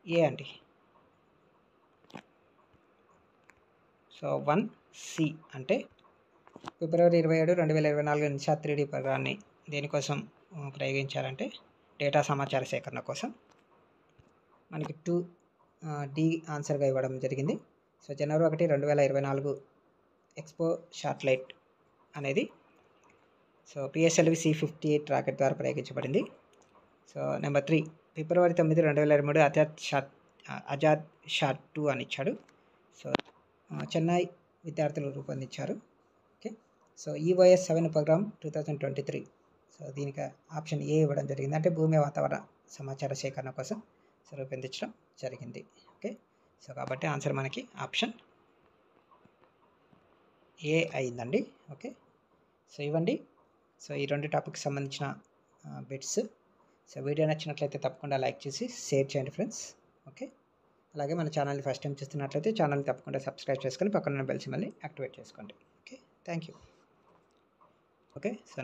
ఏ అండి. So 1C అంటే ఫిబ్రవరి 27, 2024 Nishad 3D ఉపగ్రహాన్ని దేనికోసం ప్రయోగించారంటే data సమాచార సేకరణ కోసం. మనకి 2D ఆన్సర్గా ఇవ్వడం జరిగింది. సో జనవరి 1, 2024 ఎక్స్పో శాటిలైట్ అనేది సో PSLV C58 రాకెట్ ద్వారా ప్రయోగించబడింది. సో నెంబర్ 3 ఫిబ్రవరి 9, 2023 ఆజాద్ షాట్ 2 అని ఇచ్చాడు. సో చెన్నై విద్యార్థులు రూపొందించారు. ఓకే. సో EOS-7 ఉపగ్రహం 2023. సో దీనికి ఆప్షన్ ఏ ఇవ్వడం జరిగింది, అంటే భూమి వాతావరణ సమాచార సేకరణ కోసం సో రూపొందించడం జరిగింది. ఓకే. సో కాబట్టి ఆన్సర్ మనకి ఆప్షన్ ఏ అయిందండి. ఓకే. సో ఇవ్వండి. సో ఈ 2 టాపిక్స్ సంబంధించిన బిట్స్. సో వీడియో నచ్చినట్లయితే తప్పకుండా లైక్ చేసి షేర్ చేయండి ఫ్రెండ్స్. ఓకే. అలాగే మన ఛానల్ని ఫస్ట్ టైం చూస్తున్నట్లయితే ఛానల్ని తప్పకుండా సబ్స్క్రైబ్ చేసుకొని పక్కన బెల్ సింబల్ని యాక్టివేట్ చేసుకోండి. Okay. Thank you. Okay. So